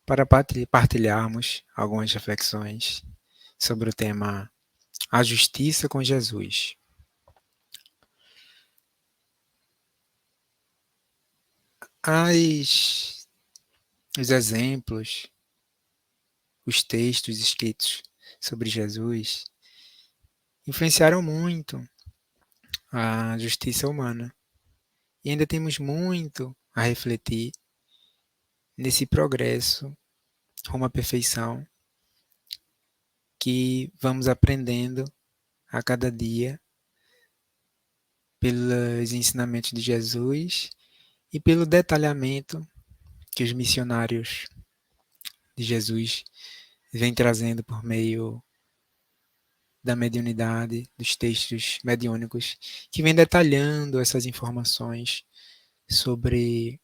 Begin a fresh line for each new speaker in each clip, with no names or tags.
para partilharmos algumas reflexões sobre o tema A Justiça com Jesus. Os exemplos, os textos escritos sobre Jesus influenciaram muito a justiça humana. E ainda temos muito a refletir nesse progresso rumo à perfeição que vamos aprendendo a cada dia pelos ensinamentos de Jesus e pelo detalhamento que os missionários de Jesus vêm trazendo por meio da mediunidade, dos textos mediúnicos, que vem detalhando essas informações sobre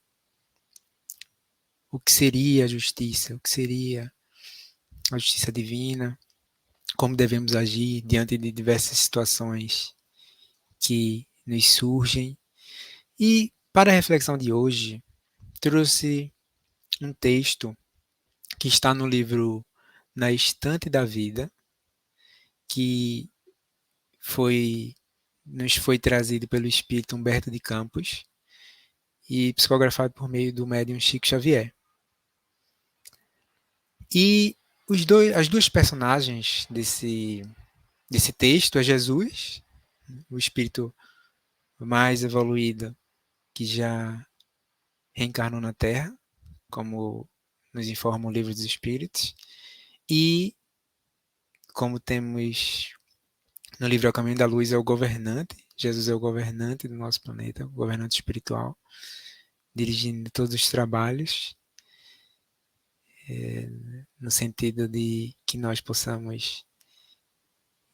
o que seria a justiça, o que seria a justiça divina, como devemos agir diante de diversas situações que nos surgem. E para a reflexão de hoje, trouxe um texto que está no livro Na Estante da Vida, que nos foi trazido pelo espírito Humberto de Campos e psicografado por meio do médium Chico Xavier. E as duas personagens desse texto é Jesus, o espírito mais evoluído que já reencarnou na Terra, como nos informa o Livro dos Espíritos, e como temos no livro O Caminho da Luz, é o governante, Jesus é o governante do nosso planeta, o governante espiritual, dirigindo todos os trabalhos, no sentido de que nós possamos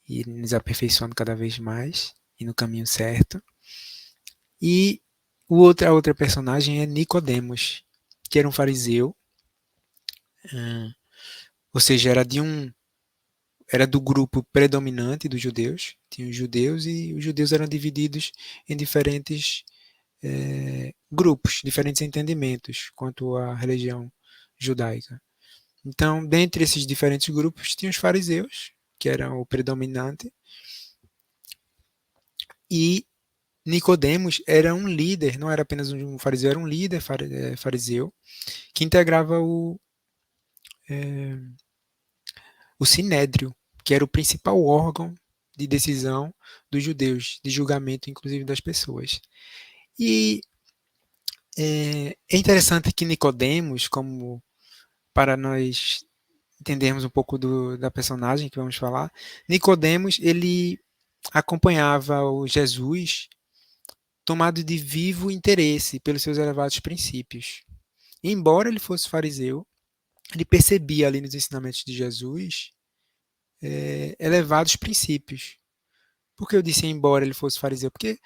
ir nos aperfeiçoando cada vez mais e no caminho certo. E a outra personagem é Nicodemos, que era um fariseu, ou seja, era do grupo predominante dos judeus. Tinha os judeus e os judeus eram divididos em diferentes grupos, diferentes entendimentos quanto à religião judaica. Então, dentre esses diferentes grupos, tinha os fariseus, que eram o predominante, e Nicodemos era um líder, não era apenas um fariseu, era um líder fariseu, que integrava o Sinédrio, que era o principal órgão de decisão dos judeus, de julgamento, inclusive, das pessoas. E é interessante que Nicodemos, como para nós entendermos um pouco da personagem que vamos falar, Nicodemos ele acompanhava o Jesus tomado de vivo interesse pelos seus elevados princípios. E, embora ele fosse fariseu, ele percebia ali nos ensinamentos de Jesus elevados princípios. Por que eu disse embora ele fosse fariseu? Porque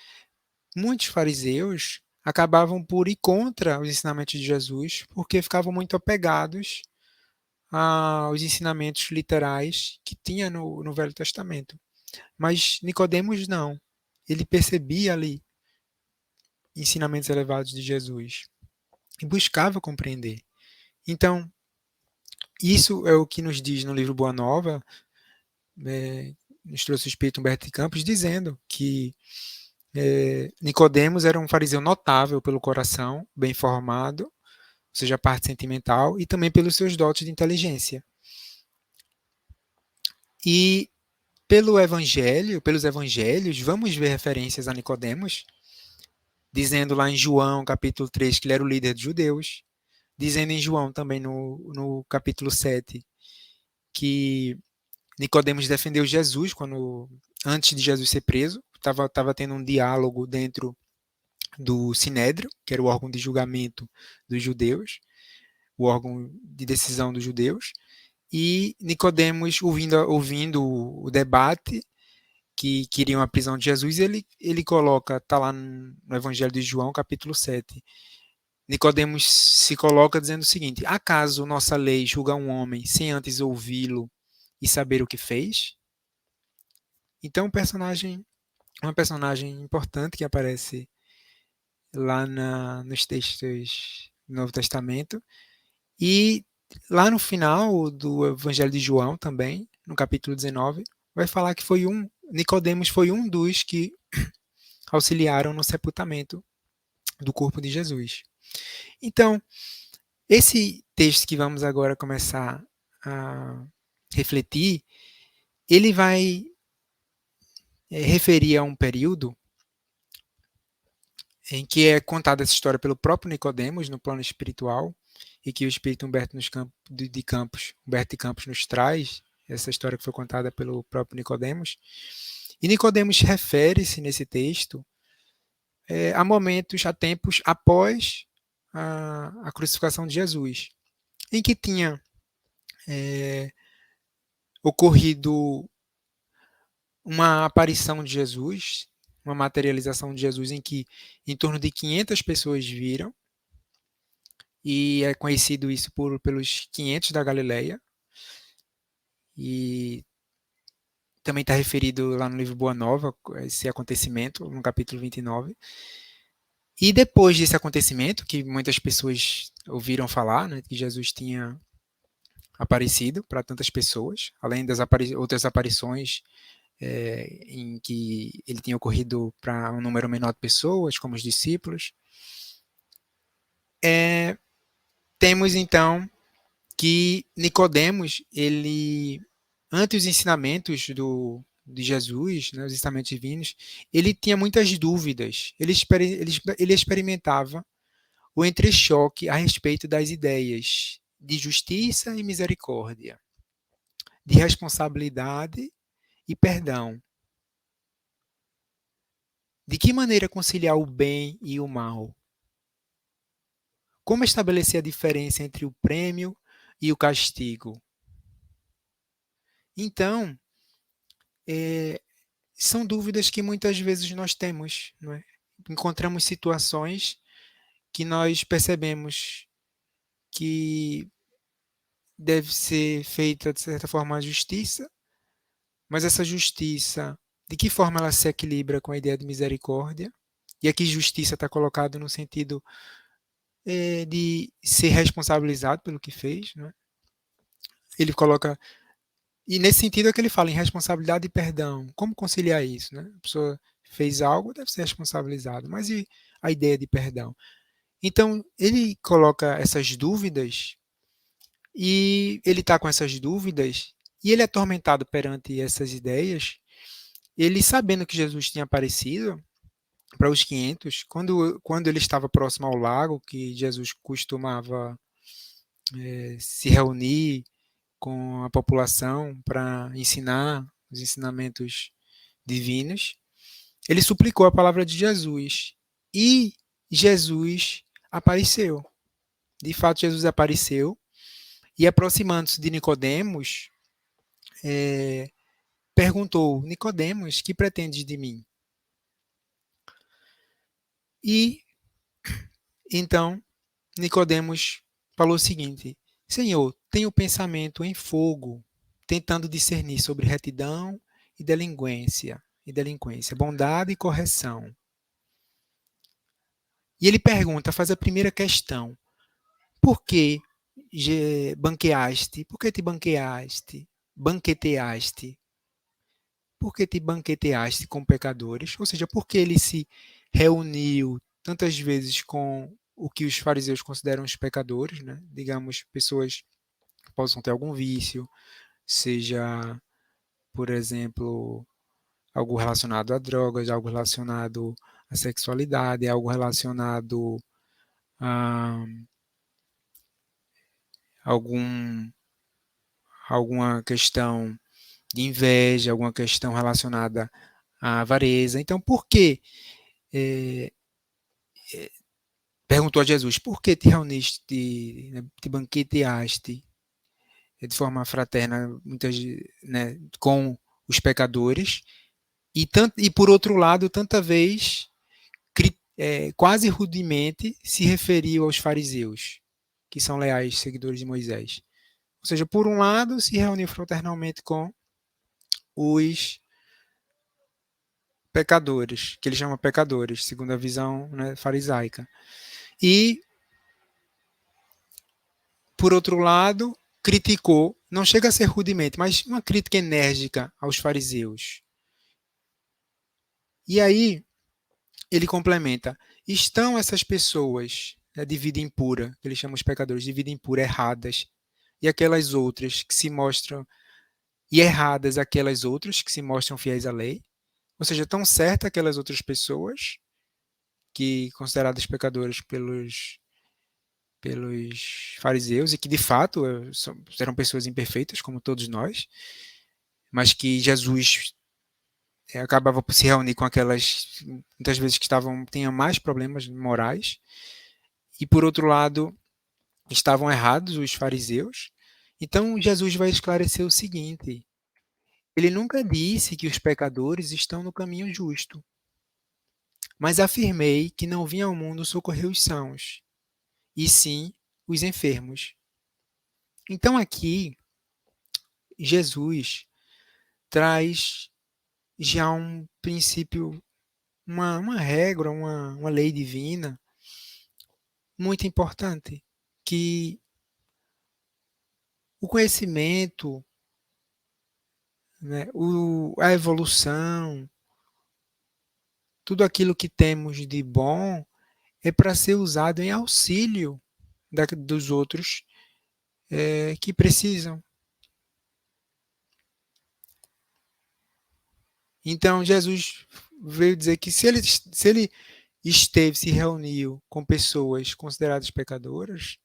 muitos fariseus acabavam por ir contra os ensinamentos de Jesus, porque ficavam muito apegados aos ensinamentos literais que tinha no Velho Testamento. Mas Nicodemos não. Ele percebia ali ensinamentos elevados de Jesus e buscava compreender. Então, isso é o que nos diz no livro Boa Nova, nos trouxe o Espírito Humberto de Campos, dizendo que Nicodemos era um fariseu notável pelo coração, bem formado, ou seja, a parte sentimental, e também pelos seus dotes de inteligência. E pelos evangelhos, vamos ver referências a Nicodemos, dizendo lá em João, capítulo 3, que ele era o líder dos judeus, dizendo em João também no capítulo 7, que Nicodemos defendeu Jesus antes de Jesus ser preso, estava tendo um diálogo dentro do Sinédrio, que era o órgão de julgamento dos judeus, o órgão de decisão dos judeus, e Nicodemos, ouvindo o debate que queriam a prisão de Jesus, ele coloca, está lá no Evangelho de João, capítulo 7, Nicodemos se coloca dizendo o seguinte: acaso nossa lei julga um homem sem antes ouvi-lo e saber o que fez? Então, uma personagem importante que aparece lá nos textos do Novo Testamento, e lá no final do Evangelho de João também, no capítulo 19, vai falar que Nicodemos foi um dos que auxiliaram no sepultamento do corpo de Jesus. Então, esse texto que vamos agora começar a refletir, ele vai referir a um período em que é contada essa história pelo próprio Nicodemos no plano espiritual e que o espírito Humberto de Campos nos traz essa história que foi contada pelo próprio Nicodemos. E Nicodemos refere-se nesse texto a momentos, a tempos após a crucificação de Jesus, em que tinha ocorrido uma aparição de Jesus, uma materialização de Jesus em que em torno de 500 pessoas viram, e é conhecido isso pelos 500 da Galileia, e também está referido lá no livro Boa Nova, esse acontecimento, no capítulo 29. E depois desse acontecimento, que muitas pessoas ouviram falar, né, que Jesus tinha aparecido para tantas pessoas, além das outras aparições em que ele tinha ocorrido para um número menor de pessoas, como os discípulos. Temos então que Nicodemos, ele, ante os ensinamentos de Jesus, né, os ensinamentos divinos, ele tinha muitas dúvidas. Ele experimentava o entrechoque a respeito das ideias de justiça e misericórdia, de responsabilidade e perdão. De que maneira conciliar o bem e o mal? Como estabelecer a diferença entre o prêmio e o castigo? Então, são dúvidas que muitas vezes nós temos, não é? Encontramos situações que nós percebemos que deve ser feita, de certa forma, a justiça, mas essa justiça, de que forma ela se equilibra com a ideia de misericórdia? E aqui justiça está colocado no sentido de ser responsabilizado pelo que fez, né? Ele coloca, e nesse sentido é que ele fala em responsabilidade e perdão. Como conciliar isso, né? A pessoa fez algo, deve ser responsabilizado, mas e a ideia de perdão? Então, ele coloca essas dúvidas e ele está com essas dúvidas e ele é atormentado perante essas ideias. Ele, sabendo que Jesus tinha aparecido para os 500, quando ele estava próximo ao lago, que Jesus costumava se reunir com a população para ensinar os ensinamentos divinos, ele suplicou a palavra de Jesus e Jesus apareceu. De fato, Jesus apareceu e, aproximando-se de Nicodemos, perguntou: Nicodemos, que pretendes de mim? E então Nicodemos falou o seguinte: Senhor, tenho pensamento em fogo, tentando discernir sobre retidão e delinquência, bondade e correção. E ele pergunta, faz a primeira questão: por que banqueaste? Por que te banqueaste? Banqueteaste? Por que te banqueteaste com pecadores? Ou seja, por que ele se reuniu tantas vezes com o que os fariseus consideram os pecadores, né? Digamos, pessoas que possam ter algum vício, seja, por exemplo, algo relacionado a drogas, algo relacionado à sexualidade, algo relacionado a algum, alguma questão de inveja, alguma questão relacionada à avareza. Então, por que perguntou a Jesus, por que te reuniste, né, te banqueteaste de forma fraterna, muitas, né, com os pecadores, e por outro lado, tanta vez, quase rudemente, se referiu aos fariseus, que são leais seguidores de Moisés. Ou seja, por um lado, se reuniu fraternalmente com os pecadores, que ele chama pecadores, segundo a visão, né, farisaica. E por outro lado, criticou, não chega a ser rudemente, mas uma crítica enérgica aos fariseus. E aí, ele complementa: estão essas pessoas, de vida impura, que eles chamam os pecadores de vida impura, erradas, e aquelas outras que se mostram, e erradas aquelas outras que se mostram fiéis à lei? Ou seja, estão certas aquelas outras pessoas que consideradas pecadoras pelos fariseus e que de fato eram pessoas imperfeitas como todos nós, mas que Jesus acabava por se reunir com aquelas muitas vezes que tinham mais problemas morais, e por outro lado estavam errados os fariseus. Então Jesus vai esclarecer o seguinte: ele nunca disse que os pecadores estão no caminho justo, mas afirmei que não vim ao mundo socorrer os sãos, e sim os enfermos. Então aqui Jesus traz já um princípio, uma regra, uma lei divina muito importante, que o conhecimento, né, a evolução, tudo aquilo que temos de bom é para ser usado em auxílio dos outros que precisam. Então Jesus veio dizer que se ele se reuniu com pessoas consideradas pecadoras,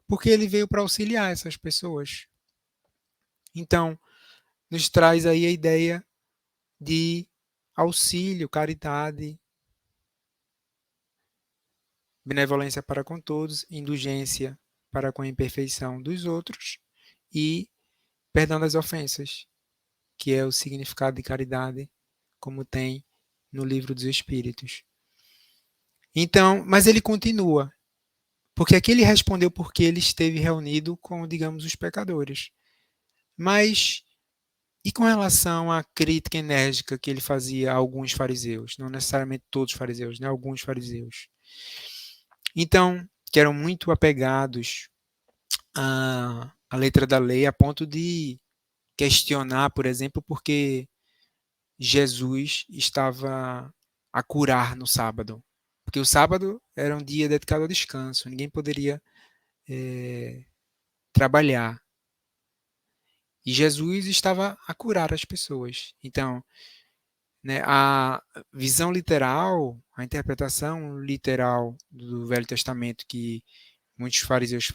porque ele veio para auxiliar essas pessoas. Então, nos traz aí a ideia de auxílio, caridade, benevolência para com todos, indulgência para com a imperfeição dos outros e perdão das ofensas, que é o significado de caridade, como tem no Livro dos Espíritos. Então, mas ele continua, porque aqui ele respondeu porque ele esteve reunido com, digamos, os pecadores. Mas e com relação à crítica enérgica que ele fazia a alguns fariseus, não necessariamente todos os fariseus, né? Alguns fariseus. Então, que eram muito apegados à letra da lei, a ponto de questionar, por exemplo, porque Jesus estava a curar no sábado. Porque o sábado era um dia dedicado ao descanso, ninguém poderia trabalhar. E Jesus estava a curar as pessoas. Então, né, a visão literal, a interpretação literal do Velho Testamento que muitos fariseus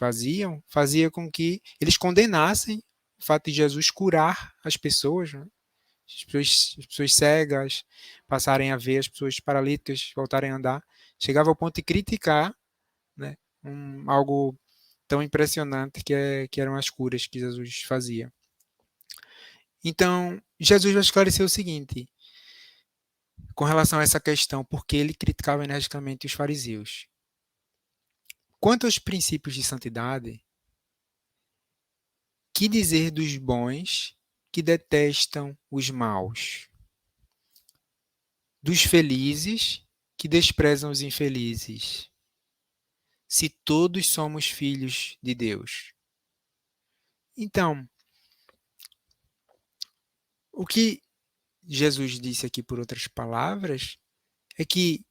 fazia com que eles condenassem o fato de Jesus curar as pessoas, né? As pessoas cegas passarem a ver, as pessoas paralíticas voltarem a andar. Chegava ao ponto de criticar, né, algo tão impressionante que eram as curas que Jesus fazia. Então, Jesus vai esclarecer o seguinte, com relação a essa questão, porque ele criticava energicamente os fariseus. Quanto aos princípios de santidade, que dizer dos bons que detestam os maus? Dos felizes que desprezam os infelizes? Se todos somos filhos de Deus. Então, o que Jesus disse aqui, por outras palavras, é que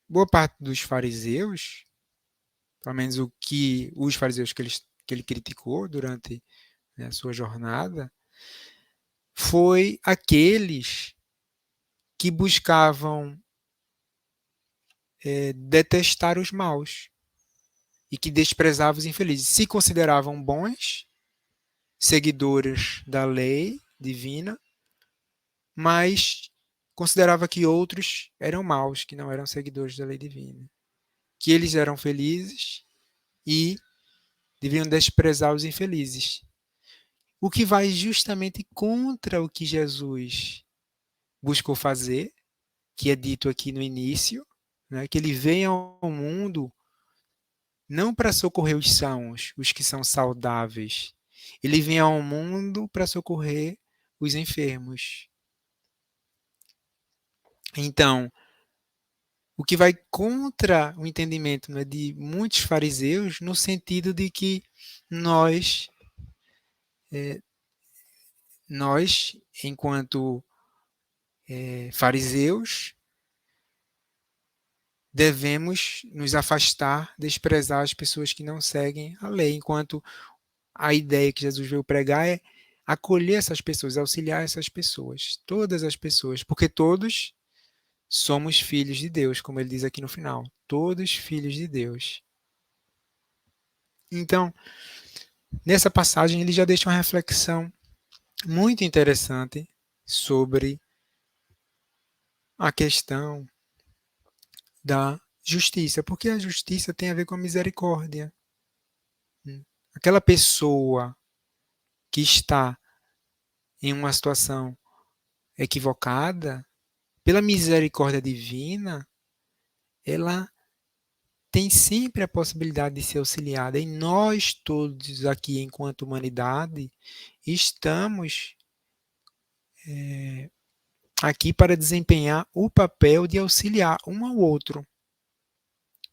boa parte dos fariseus, pelo menos os fariseus que ele criticou durante, né, a sua jornada, foi aqueles que buscavam detestar os maus e que desprezavam os infelizes. Se consideravam bons, seguidores da lei divina, mas considerava que outros eram maus, que não eram seguidores da lei divina. Que eles eram felizes e deviam desprezar os infelizes. O que vai justamente contra o que Jesus buscou fazer, que é dito aqui no início, né, que ele veio ao mundo não para socorrer os sãos, os que são saudáveis. Ele vem ao mundo para socorrer os enfermos. Então, o que vai contra o entendimento, né, de muitos fariseus, no sentido de que nós, nós enquanto fariseus, devemos nos afastar, desprezar as pessoas que não seguem a lei, enquanto a ideia que Jesus veio pregar é acolher essas pessoas, auxiliar essas pessoas, todas as pessoas, porque todos somos filhos de Deus, como ele diz aqui no final, todos filhos de Deus. Então, nessa passagem ele já deixa uma reflexão muito interessante sobre a questão da justiça, porque a justiça tem a ver com a misericórdia. Aquela pessoa que está em uma situação equivocada, pela misericórdia divina, ela tem sempre a possibilidade de ser auxiliada. E nós todos aqui, enquanto humanidade, estamos aqui para desempenhar o papel de auxiliar um ao outro,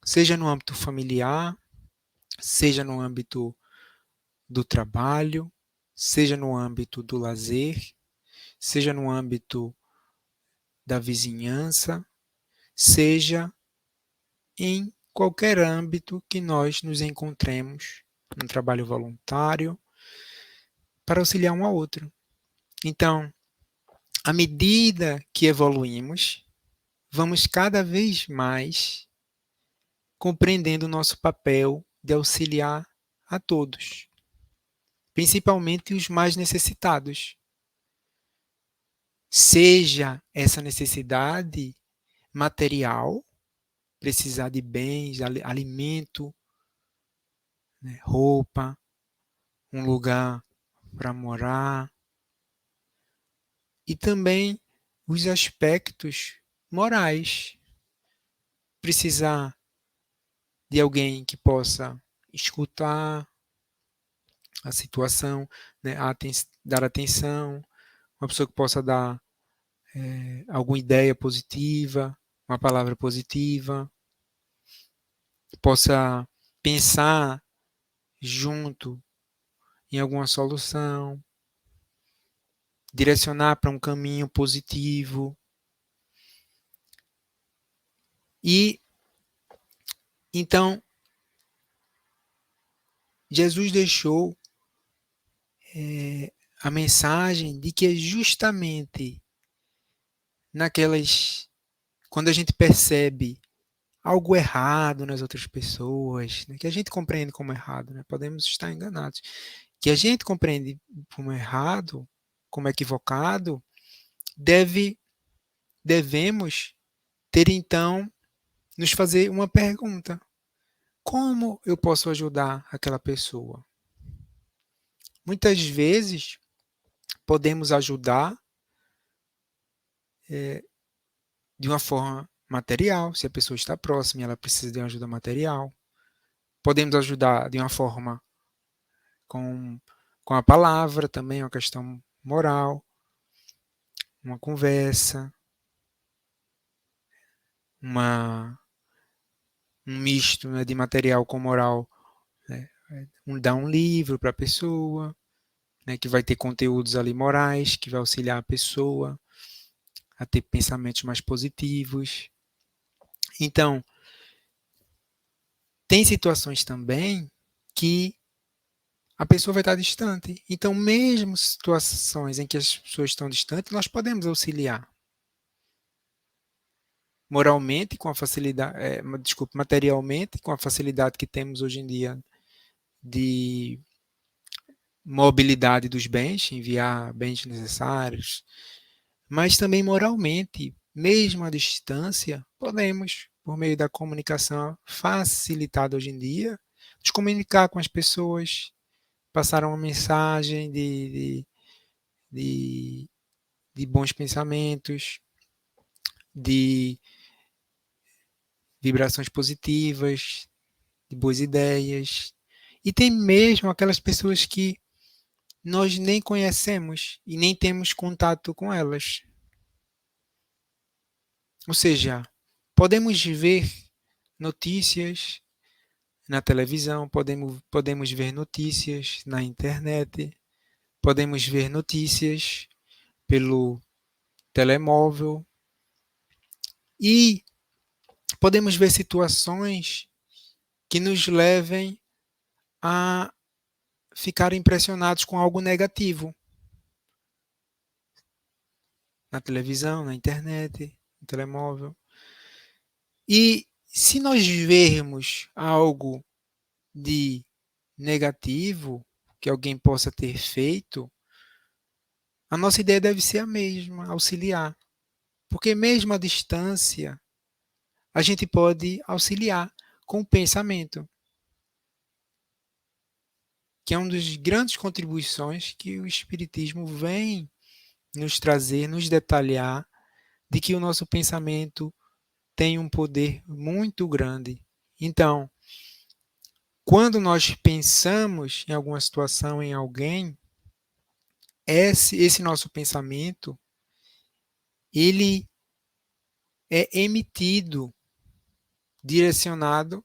seja no âmbito familiar, seja no âmbito do trabalho, seja no âmbito do lazer, seja no âmbito da vizinhança, seja em qualquer âmbito que nós nos encontremos, no trabalho voluntário, para auxiliar um ao outro. Então, à medida que evoluímos, vamos cada vez mais compreendendo o nosso papel de auxiliar a todos, principalmente os mais necessitados. Seja essa necessidade material, precisar de bens, alimento, né, roupa, um lugar para morar, e também os aspectos morais. Precisar de alguém que possa escutar a situação, né, dar atenção, uma pessoa que possa dar alguma ideia positiva, uma palavra positiva, possa pensar junto em alguma solução, direcionar para um caminho positivo. E então Jesus deixou a mensagem de que é justamente naquelas quando a gente percebe algo errado nas outras pessoas, né, que a gente compreende como errado, né, podemos estar enganados, que a gente compreende como errado, como equivocado, devemos ter então nos fazer uma pergunta: como eu posso ajudar aquela pessoa? Muitas vezes podemos ajudar de uma forma material, se a pessoa está próxima e ela precisa de uma ajuda material. Podemos ajudar de uma forma com, com a palavra, também uma questão moral, uma conversa, um misto, né, de material com moral, né? Dar um livro para a pessoa, né, que vai ter conteúdos ali morais, que vai auxiliar a pessoa a ter pensamentos mais positivos. Então, tem situações também que a pessoa vai estar distante. Então, mesmo situações em que as pessoas estão distantes, nós podemos auxiliar. Moralmente, com a facilidade, materialmente, com a facilidade que temos hoje em dia de mobilidade dos bens, enviar bens necessários, mas também moralmente, mesmo à distância, podemos, por meio da comunicação facilitada hoje em dia, nos comunicar com as pessoas, passar uma mensagem de, de bons pensamentos, de vibrações positivas, de boas ideias. E tem mesmo aquelas pessoas que nós nem conhecemos e nem temos contato com elas. Ou seja, podemos ver notícias na televisão, podemos ver notícias na internet, podemos ver notícias pelo telemóvel e podemos ver situações que nos levem a ficar impressionados com algo negativo na televisão, na internet, no telemóvel. E se nós vermos algo de negativo que alguém possa ter feito, a nossa ideia deve ser a mesma, auxiliar. Porque mesmo à distância, a gente pode auxiliar com o pensamento, que é uma das grandes contribuições que o Espiritismo vem nos trazer, nos detalhar, de que o nosso pensamento tem um poder muito grande. Então, quando nós pensamos em alguma situação, em alguém, esse nosso pensamento, ele é emitido, direcionado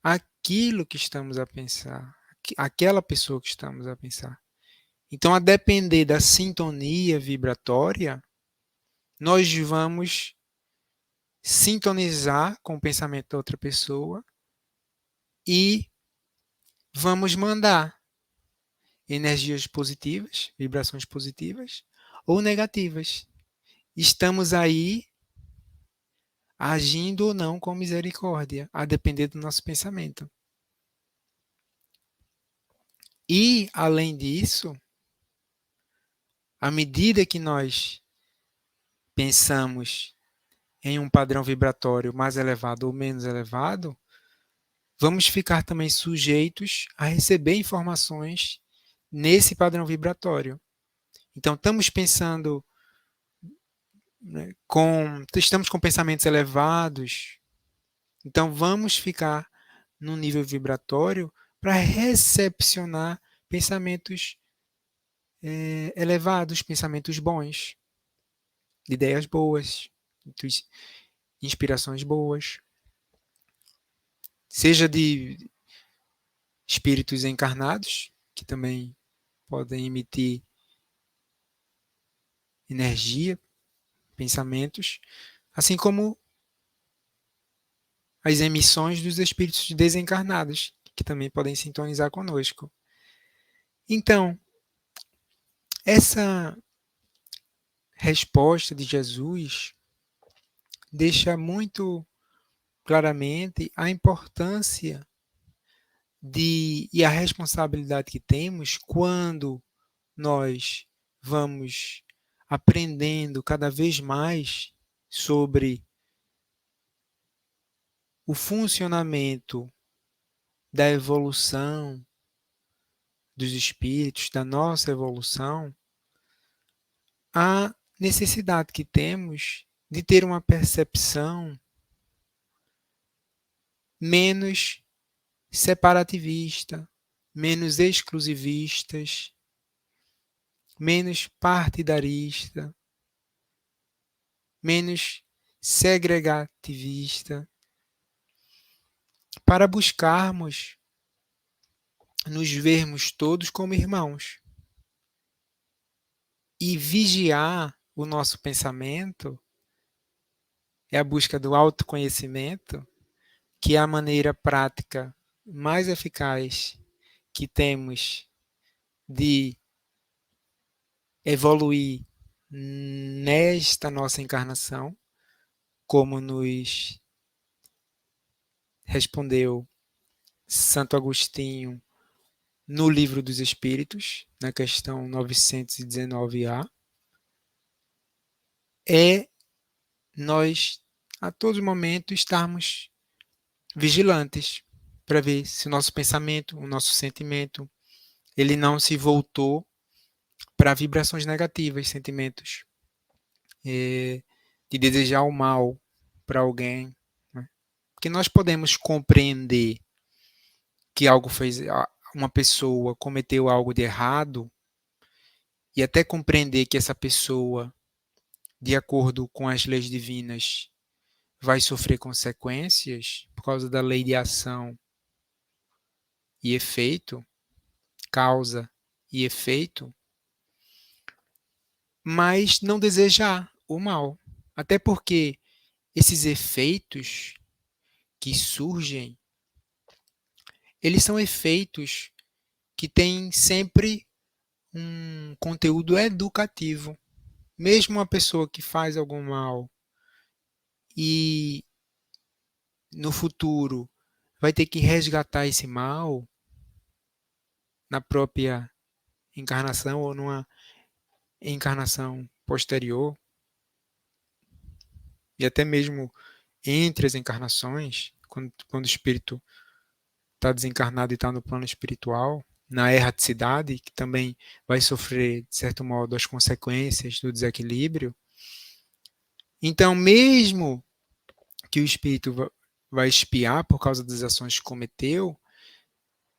àquilo que estamos a pensar, àquela pessoa que estamos a pensar. Então, a depender da sintonia vibratória, nós vamos sintonizar com o pensamento da outra pessoa e vamos mandar energias positivas, vibrações positivas ou negativas. Estamos aí agindo ou não com misericórdia, a depender do nosso pensamento. E, além disso, à medida que nós pensamos em um padrão vibratório mais elevado ou menos elevado, vamos ficar também sujeitos a receber informações nesse padrão vibratório. Então, estamos pensando, né, estamos com pensamentos elevados, então vamos ficar num nível vibratório para recepcionar pensamentos elevados, pensamentos bons, ideias boas, inspirações boas, seja de espíritos encarnados, que também podem emitir energia, pensamentos, assim como as emissões dos espíritos desencarnados, que também podem sintonizar conosco. Então, essa resposta de Jesus deixa muito claramente a importância e a responsabilidade que temos quando nós vamos aprendendo cada vez mais sobre o funcionamento da evolução dos espíritos, da nossa evolução, a necessidade que temos de ter uma percepção menos separativista, menos exclusivistas, menos partidarista, menos segregativista, para buscarmos nos vermos todos como irmãos e vigiar o nosso pensamento é a busca do autoconhecimento, que é a maneira prática mais eficaz que temos de evoluir nesta nossa encarnação, como nos respondeu Santo Agostinho no Livro dos Espíritos, na questão 919A, é nós, a todo momento, estarmos vigilantes para ver se o nosso pensamento, o nosso sentimento, ele não se voltou para vibrações negativas, sentimentos de desejar o mal para alguém. Né? Porque nós podemos compreender que algo fez, uma pessoa cometeu algo de errado e até compreender que essa pessoa, de acordo com as leis divinas, vai sofrer consequências por causa da lei de ação e efeito, causa e efeito, mas não desejar o mal. Até porque esses efeitos que surgem, eles são efeitos que têm sempre um conteúdo educativo. Mesmo uma pessoa que faz algum mal e no futuro vai ter que resgatar esse mal na própria encarnação ou numa encarnação posterior, e até mesmo entre as encarnações, quando o espírito está desencarnado e está no plano espiritual, na erraticidade, que também vai sofrer, de certo modo, as consequências do desequilíbrio. Então, mesmo que o espírito vai expiar por causa das ações que cometeu,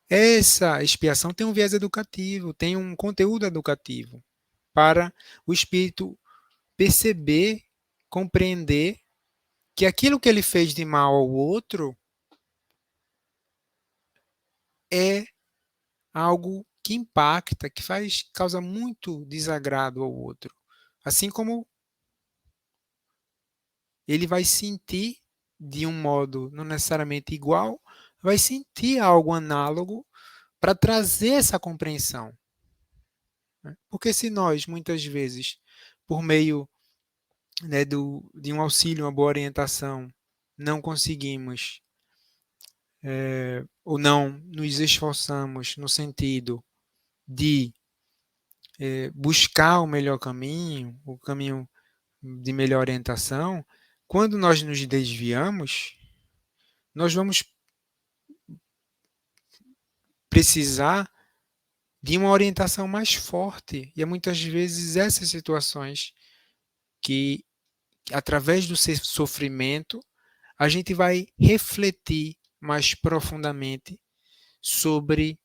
essa expiação tem um viés educativo, tem um conteúdo educativo para o espírito perceber, compreender que aquilo que ele fez de mal ao outro é algo que impacta, que causa muito desagrado ao outro. Assim como ele vai sentir de um modo não necessariamente igual, vai sentir algo análogo para trazer essa compreensão. Porque se nós, muitas vezes, por meio, né, de um auxílio, uma boa orientação, não conseguimos ou não nos esforçamos no sentido de buscar o melhor caminho, o caminho de melhor orientação, quando nós nos desviamos, nós vamos precisar de uma orientação mais forte. E é muitas vezes essas situações que, através do sofrimento, a gente vai refletir mais profundamente sobre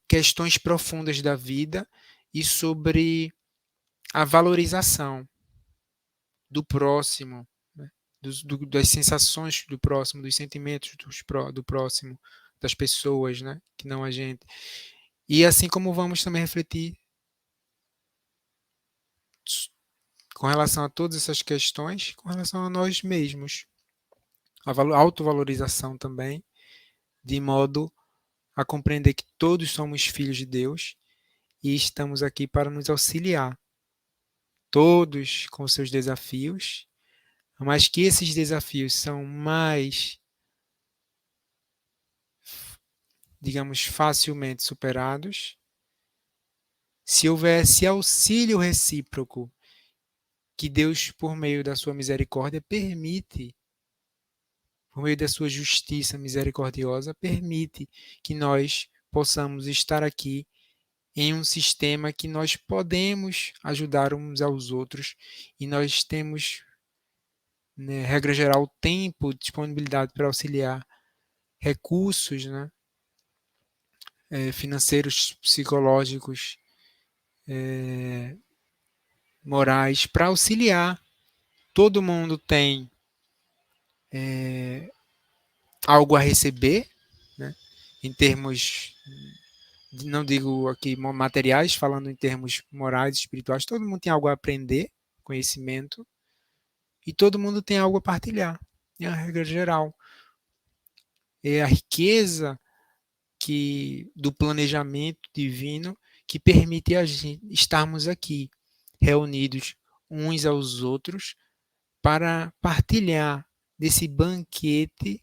questões profundas da vida e sobre a valorização do próximo, né? Das sensações do próximo, dos sentimentos do próximo, das pessoas, né? Que não a gente. E assim como vamos também refletir com relação a todas essas questões, com relação a nós mesmos. A autovalorização também, de modo a compreender que todos somos filhos de Deus e estamos aqui para nos auxiliar, todos com seus desafios, mas que esses desafios são mais, digamos, facilmente superados se houvesse auxílio recíproco que Deus, por meio da sua misericórdia, permite, por meio da sua justiça misericordiosa, permite que nós possamos estar aqui em um sistema que nós podemos ajudar uns aos outros e nós temos, né, regra geral, tempo, disponibilidade para auxiliar, recursos, né, financeiros, psicológicos, morais, para auxiliar. Todo mundo tem algo a receber, né, em termos, não digo aqui materiais, falando em termos morais, espirituais, todo mundo tem algo a aprender, conhecimento, e todo mundo tem algo a partilhar, é a regra geral. É a riqueza do planejamento divino que permite a gente estarmos aqui, reunidos uns aos outros, para partilhar desse banquete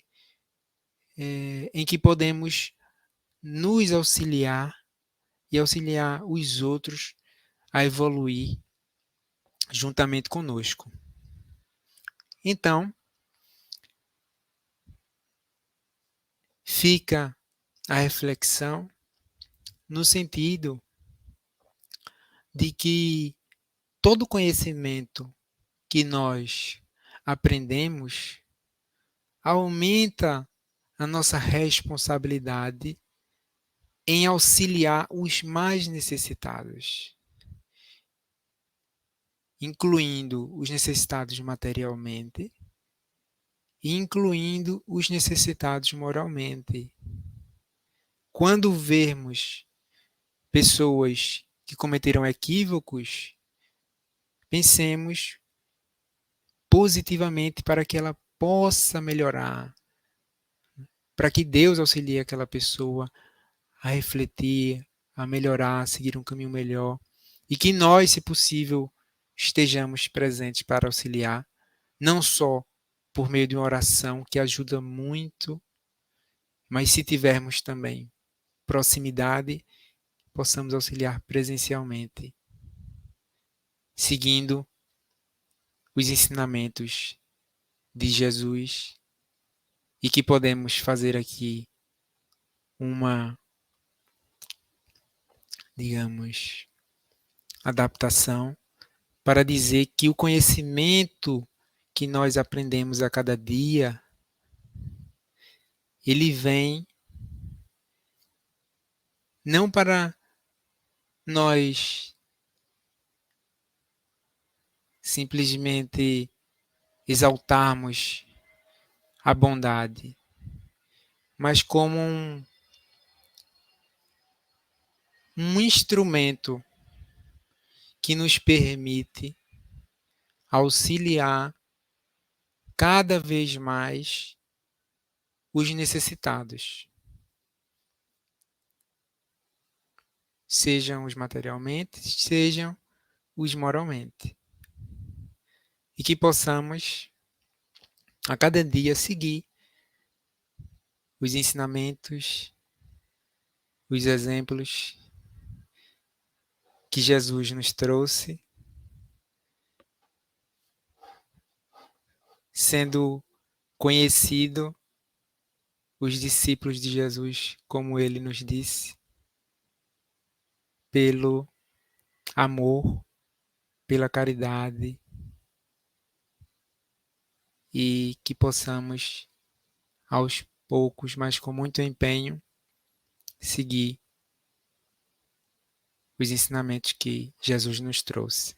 em que podemos nos auxiliar e auxiliar os outros a evoluir juntamente conosco. Então, fica a reflexão no sentido de que todo conhecimento que nós aprendemos aumenta a nossa responsabilidade em auxiliar os mais necessitados, incluindo os necessitados materialmente, incluindo os necessitados moralmente. Quando vermos pessoas que cometeram equívocos, pensemos positivamente para que ela possa melhorar, para que Deus auxilie aquela pessoa a refletir, a melhorar, a seguir um caminho melhor, e que nós, se possível, estejamos presentes para auxiliar, não só por meio de uma oração que ajuda muito, mas se tivermos também proximidade, possamos auxiliar presencialmente, seguindo os ensinamentos de Jesus, e que podemos fazer aqui uma, digamos, adaptação para dizer que o conhecimento que nós aprendemos a cada dia, ele vem não para nós simplesmente exaltarmos a bondade, mas como um instrumento que nos permite auxiliar cada vez mais os necessitados, sejam os materialmente, sejam os moralmente. E que possamos, a cada dia, seguir os ensinamentos, os exemplos que Jesus nos trouxe, sendo conhecido os discípulos de Jesus, como ele nos disse, pelo amor, pela caridade, e que possamos, aos poucos, mas com muito empenho, seguir os ensinamentos que Jesus nos trouxe.